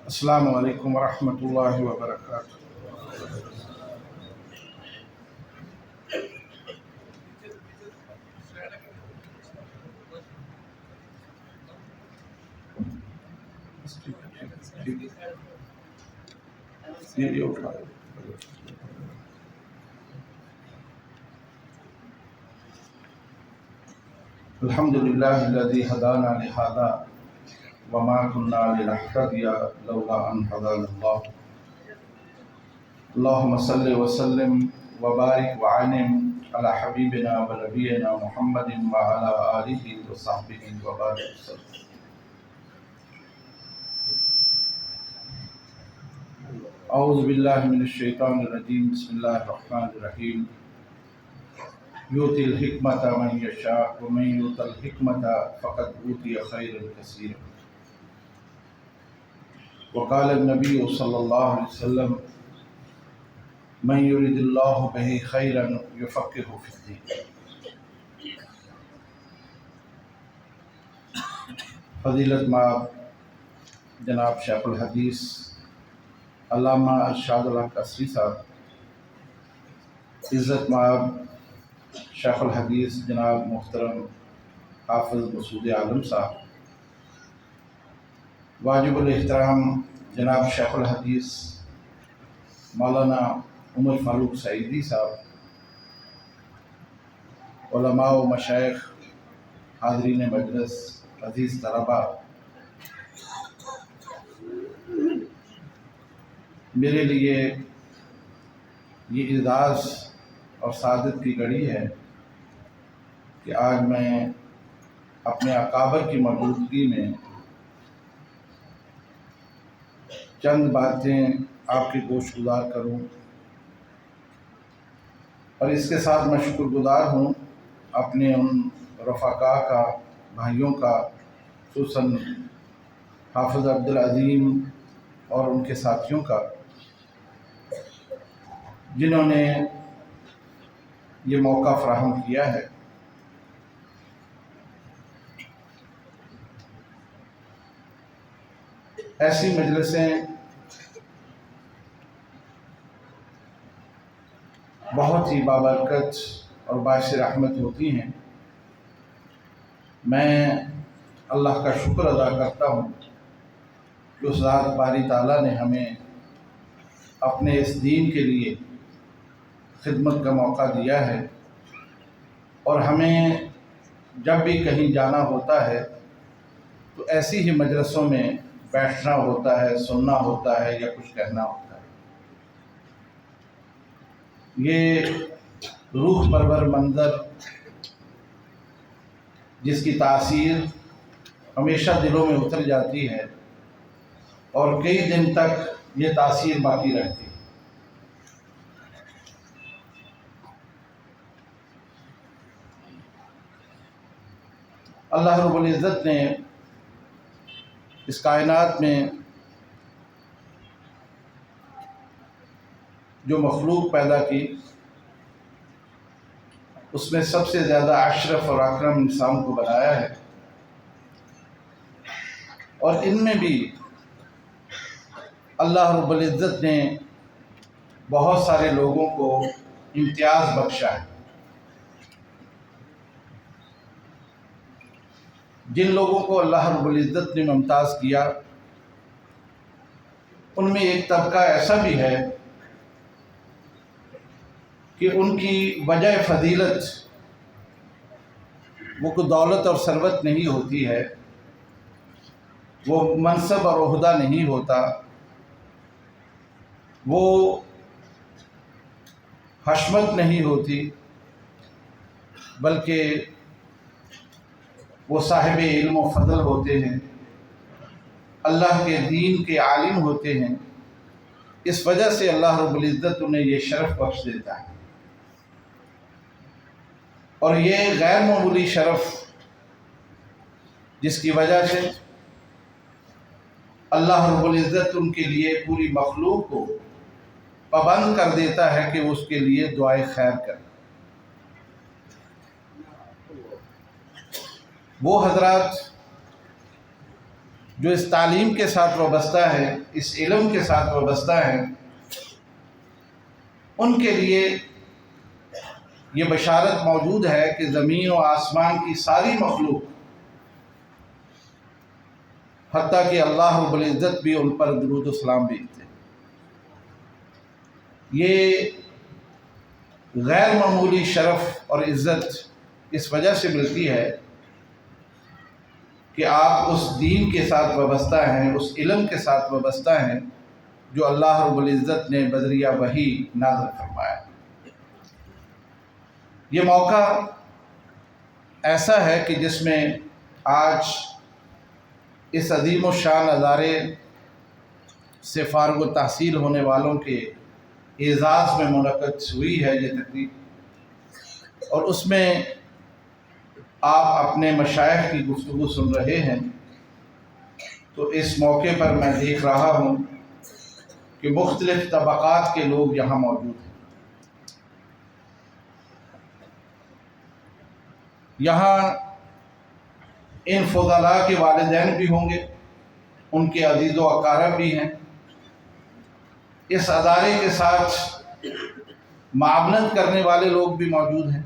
السلام علیکم ورحمۃ اللہ وبرکاتہ۔ یہ اٹھا لو۔ الحمد للہ الذی ہدانا لہذا وما كنا لنهتدی لولا ان هدانا اللہ۔ اللہم صل وسلم وبارک وعنم علی حبیبنا ونبینا محمد وعلی آلہ وصحبہ وبارک وسلم۔ اعوذ باللہ من الشیطان الرجیم، بسم اللہ الرحمن الرحیم۔ یؤتی الحکمۃ من یشاء ومن یؤت الحکمۃ فقد اوتی خیرا کثیرا۔ وقال النبی صلی اللہ علیہ وسلم من یرد اللہ بہ خیرا یفقہہ فی الدین۔ فضیلت مآب جناب شیخ الحدیث علامہ ارشاد الحق قصری صاحب، عزت مآب شیخ الحدیث جناب محترم حافظ مسعود عالم صاحب، واجب الاحترام جناب شیخ الحدیث مولانا عمر فاروق سعیدی صاحب، علماء و مشائخ، حاضرین مجلس، عزیز طلباء، میرے لیے یہ اعزاز اور سعادت کی گھڑی ہے کہ آج میں اپنے اکابر کی موجودگی میں چند باتیں آپ کے گوش گزار کروں، اور اس کے ساتھ میں شکر گزار ہوں اپنے ان رفقاء کا، بھائیوں کا، خصوصاً حافظ عبدالعظیم اور ان کے ساتھیوں کا، جنہوں نے یہ موقع فراہم کیا ہے۔ ایسی مجلسیں بہت ہی بابرکت اور باعث رحمت ہوتی ہیں۔ میں اللہ کا شکر ادا کرتا ہوں کہ اس ذات باری تعالیٰ نے ہمیں اپنے اس دین کے لیے خدمت کا موقع دیا ہے، اور ہمیں جب بھی کہیں جانا ہوتا ہے تو ایسی ہی مجلسوں میں بیٹھنا ہوتا ہے، سننا ہوتا ہے یا کچھ کہنا ہوتا ہے۔ یہ روح پرور منظر جس کی تاثیر ہمیشہ دلوں میں اتر جاتی ہے اور کئی دن تک یہ تاثیر باقی رہتی ہے۔ اللہ رب العزت نے اس کائنات میں جو مخلوق پیدا کی، اس میں سب سے زیادہ اشرف اور اکرم انسان کو بنایا ہے، اور ان میں بھی اللہ رب العزت نے بہت سارے لوگوں کو امتیاز بخشا ہے۔ جن لوگوں کو اللہ رب العزت نے ممتاز کیا، ان میں ایک طبقہ ایسا بھی ہے کہ ان کی وجہ فضیلت وہ کوئی دولت اور ثروت نہیں ہوتی ہے، وہ منصب اور عہدہ نہیں ہوتا، وہ حشمت نہیں ہوتی، بلکہ وہ صاحب علم و فضل ہوتے ہیں، اللہ کے دین کے عالم ہوتے ہیں۔ اس وجہ سے اللہ رب العزت انہیں یہ شرف بخش دیتا ہے، اور یہ غیر معمولی شرف جس کی وجہ سے اللہ رب العزت ان کے لیے پوری مخلوق کو پابند کر دیتا ہے کہ وہ اس کے لیے دعائے خیر کرے۔ وہ حضرات جو اس تعلیم کے ساتھ وابستہ ہے، اس علم کے ساتھ وابستہ ہیں، ان کے لیے یہ بشارت موجود ہے کہ زمین و آسمان کی ساری مخلوق، حتیٰ کہ اللہ رب العزت بھی ان پر درود و سلام بھیجتے ہیں۔ یہ غیر معمولی شرف اور عزت اس وجہ سے ملتی ہے کہ آپ اس دین کے ساتھ وابستہ ہیں، اس علم کے ساتھ وابستہ ہیں جو اللہ رب العزت نے بذریعہ وحی نازل فرمایا۔ یہ موقع ایسا ہے کہ جس میں آج اس عظیم الشان ادارے سے فارغ التحصیل ہونے والوں کے اعزاز میں منعقد ہوئی ہے یہ تقریب، اور اس میں آپ اپنے مشائخ کی گفتگو سن رہے ہیں۔ تو اس موقع پر میں دیکھ رہا ہوں کہ مختلف طبقات کے لوگ یہاں موجود ہیں۔ یہاں ان فضلاء کے والدین بھی ہوں گے، ان کے عزیز و اقارب بھی ہیں، اس ادارے کے ساتھ معاونت کرنے والے لوگ بھی موجود ہیں،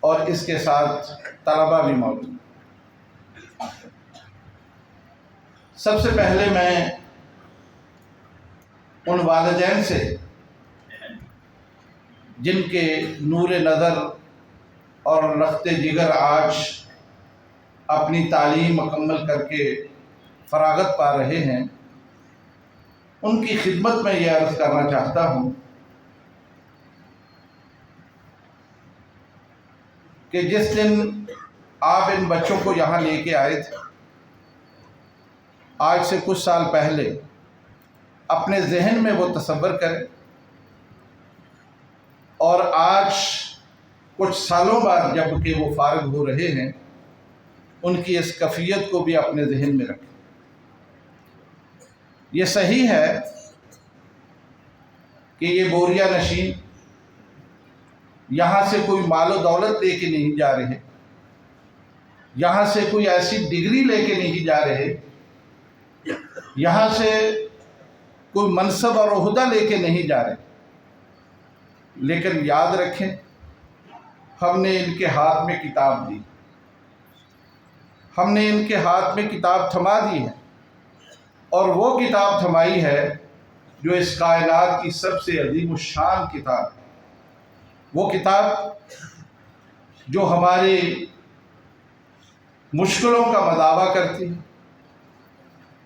اور اس کے ساتھ طلباء بھی موجود ہیں۔ سب سے پہلے میں ان والدین سے جن کے نور نظر اور رخت جگر آج اپنی تعلیم مکمل کر کے فراغت پا رہے ہیں، ان کی خدمت میں یہ عرض کرنا چاہتا ہوں کہ جس دن آپ ان بچوں کو یہاں لے کے آئے تھے، آج سے کچھ سال پہلے، اپنے ذہن میں وہ تصور کریں، اور آج کچھ سالوں بعد جب کہ وہ فارغ ہو رہے ہیں، ان کی اس کیفیت کو بھی اپنے ذہن میں رکھیں۔ یہ صحیح ہے کہ یہ بوریا نشین یہاں سے کوئی مال و دولت لے کے نہیں جا رہے، یہاں سے کوئی ایسی ڈگری لے کے نہیں جا رہے، یہاں سے کوئی منصب اور عہدہ لے کے نہیں جا رہے، لیکن یاد رکھیں ہم نے ان کے ہاتھ میں کتاب دی، ہم نے ان کے ہاتھ میں کتاب تھما دی ہے، اور وہ کتاب تھمائی ہے جو اس کائنات کی سب سے عظیم الشان کتاب ہے۔ وہ کتاب جو ہماری مشکلوں کا مداوع کرتی ہے،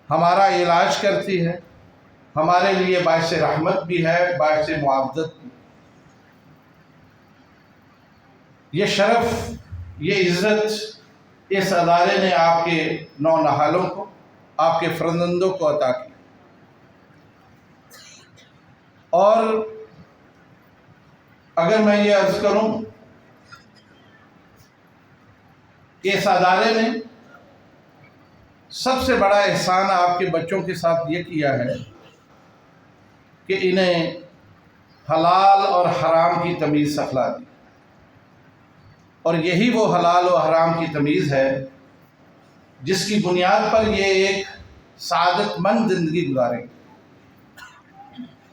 ہمارا علاج کرتی ہے، ہمارے لیے باعث رحمت بھی ہے، باعث معاوضت بھی۔ یہ شرف، یہ عزت اس ادارے نے آپ کے نونہالوں کو، آپ کے فرزندوں کو عطا کی، اور اگر میں یہ عرض کروں کہ اس ادارے نے سب سے بڑا احسان آپ کے بچوں کے ساتھ یہ کیا ہے کہ انہیں حلال اور حرام کی تمیز سکھلا دی، اور یہی وہ حلال و حرام کی تمیز ہے جس کی بنیاد پر یہ ایک سعادت مند زندگی گزاریں گے،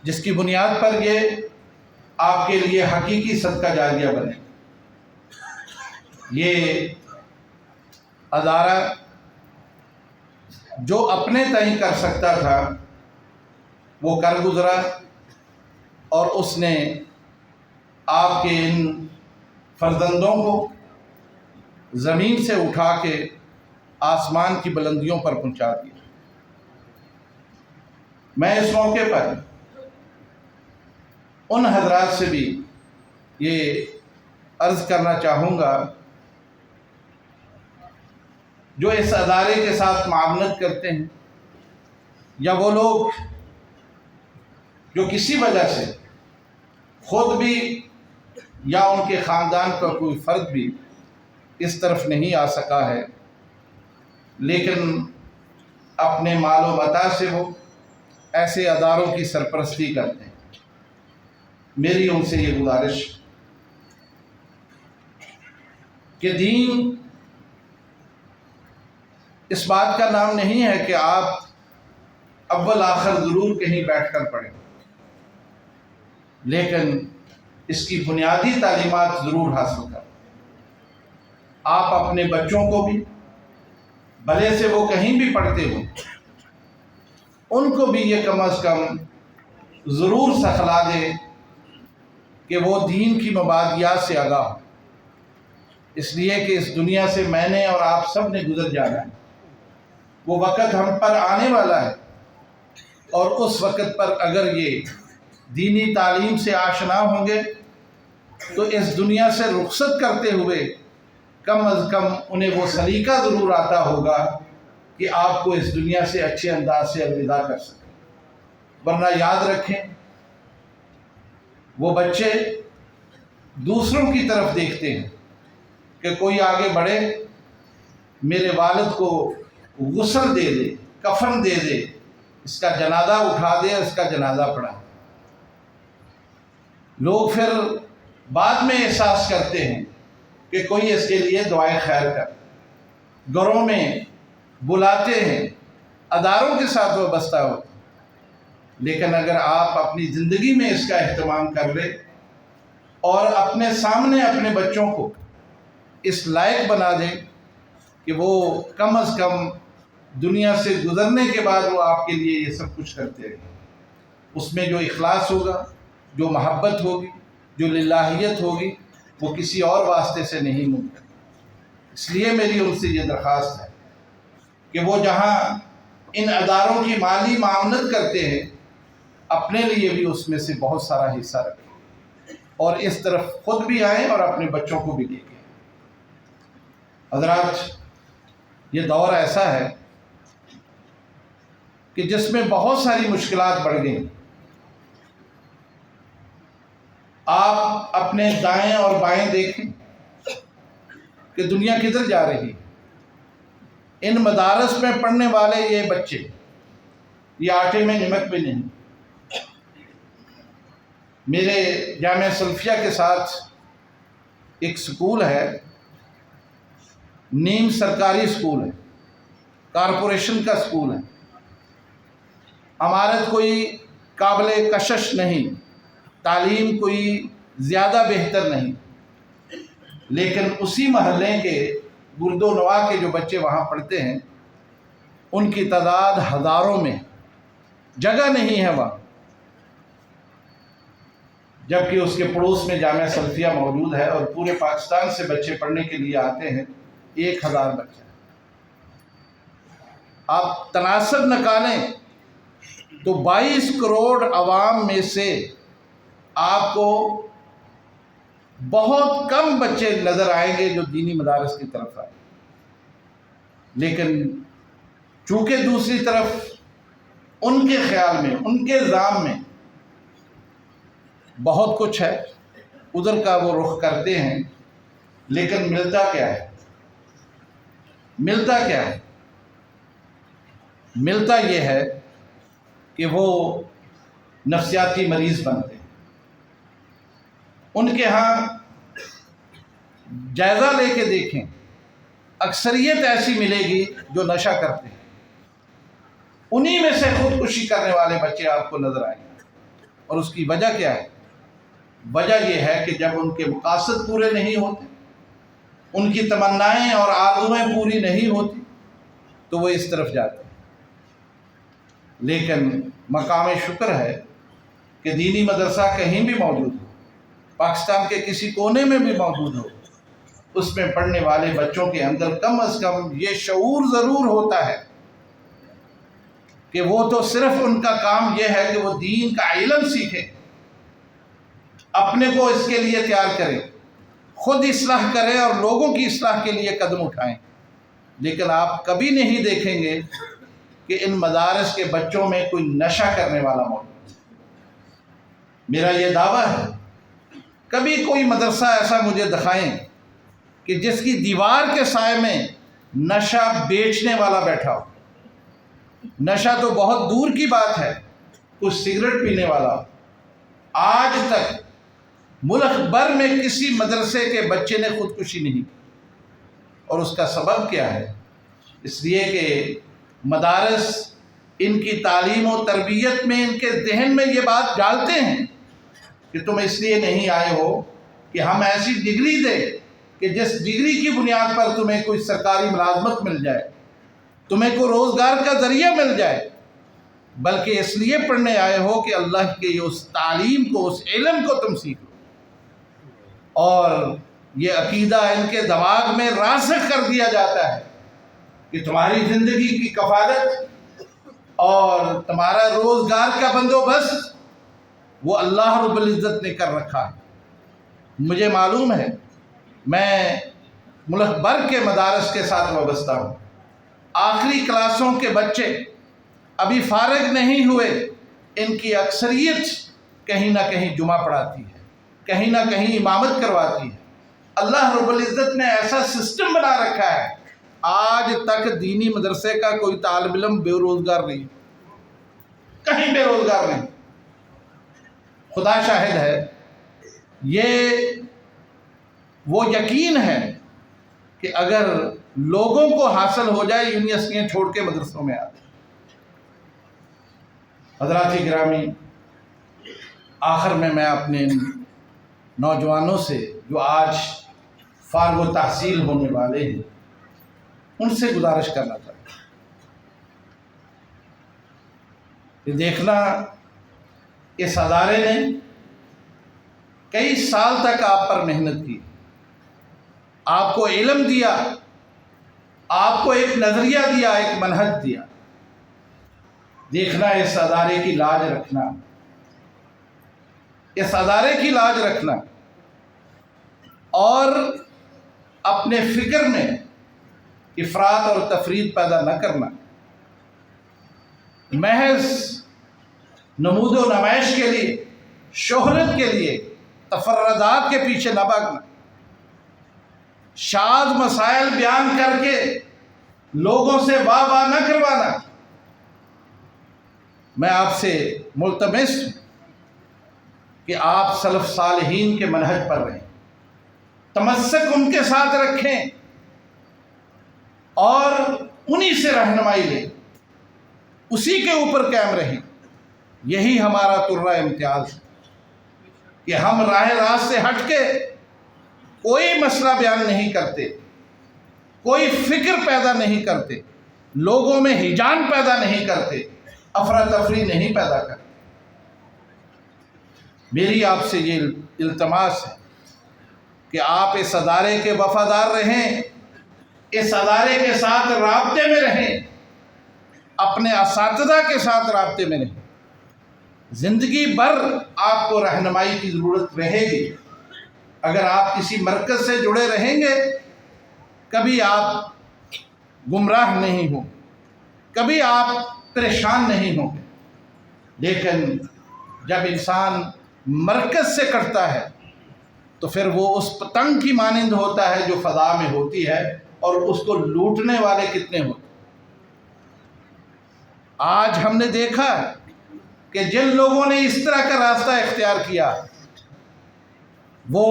جس کی بنیاد پر یہ آپ کے لیے حقیقی صدقہ جاریہ بنے۔ یہ ادارہ جو اپنے تئیں کر سکتا تھا وہ کر گزرا، اور اس نے آپ کے ان فرزندوں کو زمین سے اٹھا کے آسمان کی بلندیوں پر پہنچا دیا۔ میں اس موقع پر ان حضرات سے بھی یہ عرض کرنا چاہوں گا جو اس ادارے کے ساتھ معاونت کرتے ہیں، یا وہ لوگ جو کسی وجہ سے خود بھی یا ان کے خاندان کا کوئی فرد بھی اس طرف نہیں آ سکا ہے، لیکن اپنے مال و متاع سے وہ ایسے اداروں کی سرپرستی کرتے ہیں۔ میری ان سے یہ گزارش کہ دین اس بات کا نام نہیں ہے کہ آپ اول آخر ضرور کہیں بیٹھ کر پڑھیں، لیکن اس کی بنیادی تعلیمات ضرور حاصل کریں۔ آپ اپنے بچوں کو بھی، بھلے سے وہ کہیں بھی پڑھتے ہوں، ان کو بھی یہ کم از کم ضرور سکھلا دیں کہ وہ دین کی مبادیات سے آگاہ ہو، اس لیے کہ اس دنیا سے میں نے اور آپ سب نے گزر جانا ہے۔ وہ وقت ہم پر آنے والا ہے، اور اس وقت پر اگر یہ دینی تعلیم سے آشنا ہوں گے تو اس دنیا سے رخصت کرتے ہوئے کم از کم انہیں وہ سلیقہ ضرور آتا ہوگا کہ آپ کو اس دنیا سے اچھے انداز سے الوداع کر سکیں۔ ورنہ یاد رکھیں، وہ بچے دوسروں کی طرف دیکھتے ہیں کہ کوئی آگے بڑھے، میرے والد کو غسل دے دے، کفن دے دے، اس کا جنازہ اٹھا دے، اس کا جنازہ پڑھا۔ لوگ پھر بعد میں احساس کرتے ہیں کہ کوئی اس کے لیے دعائے خیر کر، گھروں میں بلاتے ہیں، اداروں کے ساتھ وابستہ ہوتے ہیں۔ لیکن اگر آپ اپنی زندگی میں اس کا اہتمام کر لیں اور اپنے سامنے اپنے بچوں کو اس لائق بنا دیں کہ وہ کم از کم دنیا سے گزرنے کے بعد وہ آپ کے لیے یہ سب کچھ کرتے رہیں، اس میں جو اخلاص ہوگا، جو محبت ہوگی، جو للہیت ہوگی، وہ کسی اور واسطے سے نہیں ممکن۔ اس لیے میری ان سے یہ درخواست ہے کہ وہ جہاں ان اداروں کی مالی معاونت کرتے ہیں، اپنے لیے بھی اس میں سے بہت سارا حصہ رکھیں اور اس طرف خود بھی آئیں اور اپنے بچوں کو بھی لے کے آئیں۔ حضرات، یہ دور ایسا ہے کہ جس میں بہت ساری مشکلات بڑھ گئیں۔ آپ اپنے دائیں اور بائیں دیکھیں کہ دنیا کدھر جا رہی ہے۔ ان مدارس میں پڑھنے والے یہ بچے یہ آٹے میں نمک بھی نہیں۔ میرے جامعہ سلفیہ کے ساتھ ایک سکول ہے، نیم سرکاری سکول ہے، کارپوریشن کا سکول ہے، عمارت کوئی قابل کشش نہیں، تعلیم کوئی زیادہ بہتر نہیں، لیکن اسی محلے کے گرد و نواح کے جو بچے وہاں پڑھتے ہیں ان کی تعداد ہزاروں میں، جگہ نہیں ہے وہاں، جبکہ اس کے پڑوس میں جامعہ سلفیہ موجود ہے اور پورے پاکستان سے بچے پڑھنے کے لیے آتے ہیں، 1000 بچے۔ آپ تناسب نکالیں تو 22 کروڑ عوام میں سے آپ کو بہت کم بچے نظر آئیں گے جو دینی مدارس کی طرف آئیں، لیکن چونکہ دوسری طرف ان کے خیال میں، ان کے ذہن میں بہت کچھ ہے، ادھر کا وہ رخ کرتے ہیں، لیکن ملتا کیا ہے؟ ملتا کیا ہے؟ ملتا یہ ہے کہ وہ نفسیاتی مریض بنتے ہیں۔ ان کے ہاں جائزہ لے کے دیکھیں، اکثریت ایسی ملے گی جو نشہ کرتے ہیں، انہی میں سے خودکشی کرنے والے بچے آپ کو نظر آئیں گے۔ اور اس کی وجہ کیا ہے؟ وجہ یہ ہے کہ جب ان کے مقاصد پورے نہیں ہوتے، ان کی تمنائیں اور آرزوئیں پوری نہیں ہوتی، تو وہ اس طرف جاتے ہیں۔ لیکن مقام شکر ہے کہ دینی مدرسہ کہیں بھی موجود ہو، پاکستان کے کسی کونے میں بھی موجود ہو، اس میں پڑھنے والے بچوں کے اندر کم از کم یہ شعور ضرور ہوتا ہے کہ وہ تو صرف ان کا کام یہ ہے کہ وہ دین کا علم سیکھیں، اپنے کو اس کے لیے تیار کریں، خود اصلاح کریں اور لوگوں کی اصلاح کے لیے قدم اٹھائیں۔ لیکن آپ کبھی نہیں دیکھیں گے کہ ان مدارس کے بچوں میں کوئی نشہ کرنے والا موجود ہے۔ میرا یہ دعویٰ ہے، کبھی کوئی مدرسہ ایسا مجھے دکھائیں کہ جس کی دیوار کے سائے میں نشہ بیچنے والا بیٹھا ہو۔ نشہ تو بہت دور کی بات ہے، کچھ سگریٹ پینے والا ہو۔ آج تک ملک بھر میں کسی مدرسے کے بچے نے خودکشی نہیں کی، اور اس کا سبب کیا ہے؟ اس لیے کہ مدارس ان کی تعلیم و تربیت میں ان کے ذہن میں یہ بات ڈالتے ہیں کہ تم اس لیے نہیں آئے ہو کہ ہم ایسی ڈگری دیں کہ جس ڈگری کی بنیاد پر تمہیں کوئی سرکاری ملازمت مل جائے، تمہیں کوئی روزگار کا ذریعہ مل جائے، بلکہ اس لیے پڑھنے آئے ہو کہ اللہ کے اس تعلیم کو، اس علم کو تم سیکھو۔ اور یہ عقیدہ ان کے دماغ میں راسخ کر دیا جاتا ہے کہ تمہاری زندگی کی کفالت اور تمہارا روزگار کا بندوبست وہ اللہ رب العزت نے کر رکھا ہے۔ مجھے معلوم ہے، میں ملک بھر کے مدارس کے ساتھ وابستہ ہوں۔ آخری کلاسوں کے بچے ابھی فارغ نہیں ہوئے، ان کی اکثریت کہیں نہ کہیں جمعہ پڑھاتی ہے، کہیں نہ کہیں امامت کرواتی ہے۔ اللہ رب العزت نے ایسا سسٹم بنا رکھا ہے، آج تک دینی مدرسے کا کوئی طالب علم بے روزگار نہیں، کہیں بے روزگار نہیں۔ خدا شاہد ہے، یہ وہ یقین ہے کہ اگر لوگوں کو حاصل ہو جائے، یونیورسٹیاں چھوڑ کے مدرسوں میں آتے۔ حضرات گرامی، آخر میں اپنے نوجوانوں سے جو آج فارغ و تحصیل ہونے والے ہیں ان سے گزارش کرنا چاہتا ہوں کہ دیکھنا، اس ادارے نے کئی سال تک آپ پر محنت کی، آپ کو علم دیا، آپ کو ایک نظریہ دیا، ایک منہج دیا۔ دیکھنا، اس ادارے کی لاج رکھنا، اس ادارے کی لاج رکھنا، اور اپنے فکر میں افراط اور تفریط پیدا نہ کرنا، محض نمود و نمائش کے لیے، شہرت کے لیے، تفردات کے پیچھے نہ بھاگنا، شاذ مسائل بیان کر کے لوگوں سے واہ واہ نہ کروانا۔ میں آپ سے ملتمس ہوں کہ آپ سلف صالحین کے منہج پر رہیں، تمسک ان کے ساتھ رکھیں اور انہی سے رہنمائی لیں، اسی کے اوپر قائم رہیں۔ یہی ہمارا ترہ امتیاز ہے کہ ہم راہ راست سے ہٹ کے کوئی مسئلہ بیان نہیں کرتے، کوئی فکر پیدا نہیں کرتے، لوگوں میں ہیجان پیدا نہیں کرتے، افراتفری نہیں پیدا کرتے۔ میری آپ سے یہ التماس ہے کہ آپ اس ادارے کے وفادار رہیں، اس ادارے کے ساتھ رابطے میں رہیں، اپنے اساتذہ کے ساتھ رابطے میں رہیں۔ زندگی بھر آپ کو رہنمائی کی ضرورت رہے گی۔ اگر آپ کسی مرکز سے جڑے رہیں گے، کبھی آپ گمراہ نہیں ہوں، کبھی آپ پریشان نہیں ہوں گے۔ لیکن جب انسان مرکز سے کٹتا ہے تو پھر وہ اس پتنگ کی مانند ہوتا ہے جو فضا میں ہوتی ہے، اور اس کو لوٹنے والے کتنے ہوتے ہیں۔ آج ہم نے دیکھا کہ جن لوگوں نے اس طرح کا راستہ اختیار کیا، وہ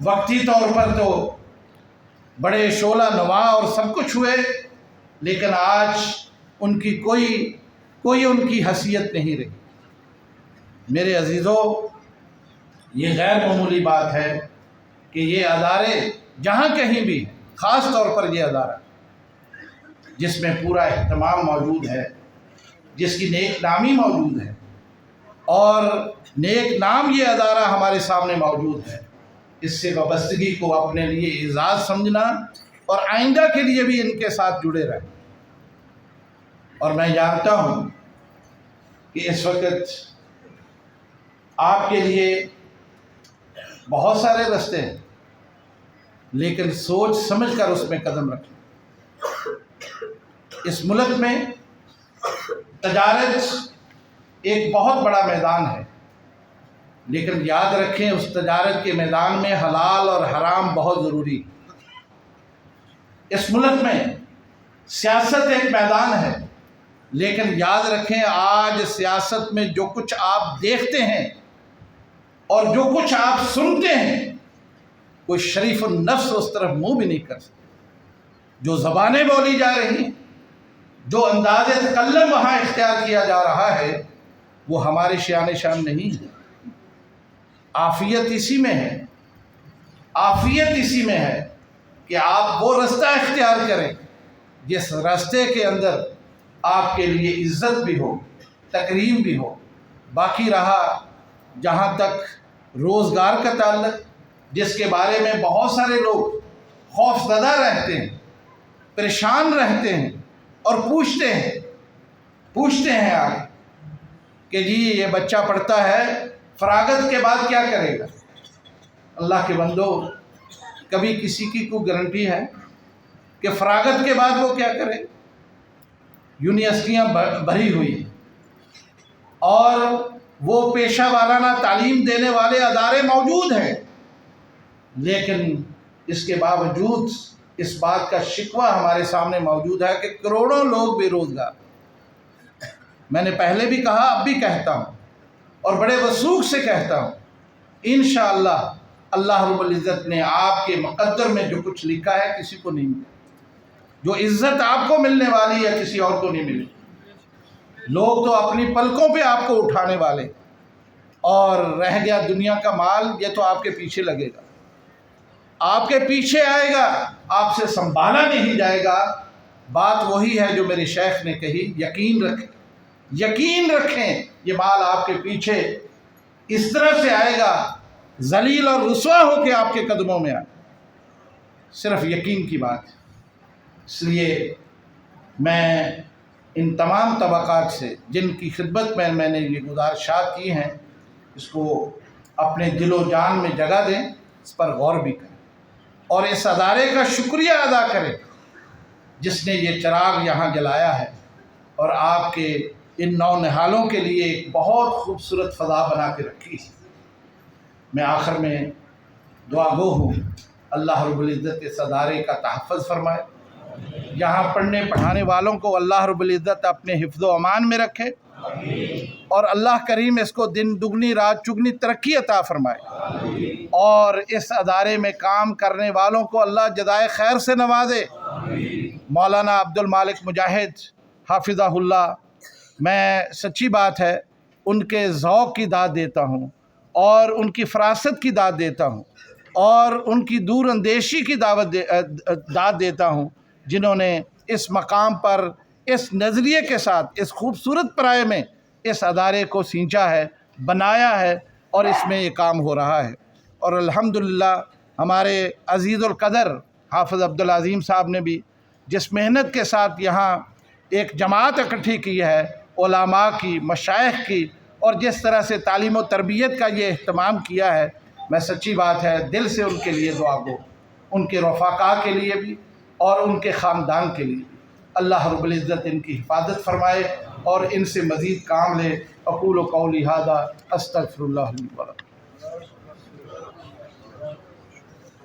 وقتی طور پر تو بڑے شعلہ نما اور سب کچھ ہوئے، لیکن آج ان کی کوئی ان کی حیثیت نہیں رہی۔ میرے عزیزوں، یہ غیر معمولی بات ہے کہ یہ ادارے جہاں کہیں بھی ہیں، خاص طور پر یہ ادارہ جس میں پورا اہتمام موجود ہے، جس کی نیک نامی موجود ہے، اور نیک نام یہ ادارہ ہمارے سامنے موجود ہے، اس سے وابستگی کو اپنے لیے اعزاز سمجھنا اور آئندہ کے لیے بھی ان کے ساتھ جڑے رہیں۔ اور میں جانتا ہوں کہ اس وقت آپ کے لیے بہت سارے راستے ہیں، لیکن سوچ سمجھ کر اس میں قدم رکھیں۔ اس ملک میں تجارت ایک بہت بڑا میدان ہے، لیکن یاد رکھیں اس تجارت کے میدان میں حلال اور حرام بہت ضروری ہے۔ اس ملک میں سیاست ایک میدان ہے، لیکن یاد رکھیں آج سیاست میں جو کچھ آپ دیکھتے ہیں اور جو کچھ آپ سنتے ہیں، کوئی شریف النفس اس طرف منہ بھی نہیں کر سکتا۔ جو زبانیں بولی جا رہی ہیں، جو انداز تکلم وہاں اختیار کیا جا رہا ہے وہ ہمارے شان شان نہیں ہے۔ عافیت اسی میں ہے، عافیت اسی میں ہے کہ آپ وہ رستہ اختیار کریں جس راستے کے اندر آپ کے لیے عزت بھی ہو، تکریم بھی ہو۔ باقی رہا جہاں تک روزگار کا تعلق، جس کے بارے میں بہت سارے لوگ خوف زدہ رہتے ہیں، پریشان رہتے ہیں اور پوچھتے ہیں آگے کہ جی یہ بچہ پڑھتا ہے، فراغت کے بعد کیا کرے گا؟ اللہ کے بندو، کبھی کسی کی کوئی گارنٹی ہے کہ فراغت کے بعد وہ کیا کرے؟ یونیورسٹیاں بھری ہوئی ہیں اور وہ پیشہ وارانہ تعلیم دینے والے ادارے موجود ہیں، لیکن اس کے باوجود اس بات کا شکوہ ہمارے سامنے موجود ہے کہ کروڑوں لوگ بے روزگار۔ میں نے پہلے بھی کہا، اب بھی کہتا ہوں اور بڑے وثوق سے کہتا ہوں، انشاءاللہ اللہ رب العزت نے آپ کے مقدر میں جو کچھ لکھا ہے کسی کو نہیں ملا۔ جو عزت آپ کو ملنے والی ہے کسی اور کو نہیں ملی۔ لوگ تو اپنی پلکوں پہ آپ کو اٹھانے والے، اور رہ گیا دنیا کا مال، یہ تو آپ کے پیچھے لگے گا، آپ کے پیچھے آئے گا، آپ سے سنبھالا نہیں جائے گا۔ بات وہی ہے جو میرے شیخ نے کہی، یقین رکھیں یہ مال آپ کے پیچھے اس طرح سے آئے گا، ذلیل اور رسوا ہو کے آپ کے قدموں میں آئے، صرف یقین کی بات ہے۔ اس لیے میں ان تمام طبقات سے جن کی خدمت میں نے یہ گزارشات کی ہیں، اس کو اپنے دل و جان میں جگہ دیں، اس پر غور بھی کریں اور اس ادارے کا شکریہ ادا کریں جس نے یہ چراغ یہاں جلایا ہے اور آپ کے ان نونہالوں کے لیے ایک بہت خوبصورت فضا بنا کے رکھی ہے۔ میں آخر میں دعا گو ہوں، اللہ رب العزت اس ادارے کا تحفظ فرمائے، یہاں پڑھنے پڑھانے والوں کو اللہ رب العزت اپنے حفظ و امان میں رکھے، اور اللہ کریم اس کو دن دگنی رات چگنی ترقی عطا فرمائے، اور اس ادارے میں کام کرنے والوں کو اللہ جزائے خیر سے نوازے۔ مولانا عبد المالک مجاہد حافظہ اللہ، میں سچی بات ہے ان کے ذوق کی داد دیتا ہوں اور ان کی فراست کی داد دیتا ہوں اور ان کی دور اندیشی کی داد دیتا ہوں، جنہوں نے اس مقام پر اس نظریے کے ساتھ اس خوبصورت پرائے میں اس ادارے کو سینچا ہے، بنایا ہے، اور اس میں یہ کام ہو رہا ہے۔ اور الحمدللہ ہمارے عزیز القدر حافظ عبدالعظیم صاحب نے بھی جس محنت کے ساتھ یہاں ایک جماعت اکٹھی کی ہے، علماء کی، مشائخ کی، اور جس طرح سے تعلیم و تربیت کا یہ اہتمام کیا ہے، میں سچی بات ہے دل سے ان کے لیے دعا گو، ان کے رفقا کے لیے بھی اور ان کے خاندان کے لیے بھی۔ اللہ رب العزت ان کی حفاظت فرمائے اور ان سے مزید کام لے۔ اقول قولی ھذا استغفر اللہ لی ولکم۔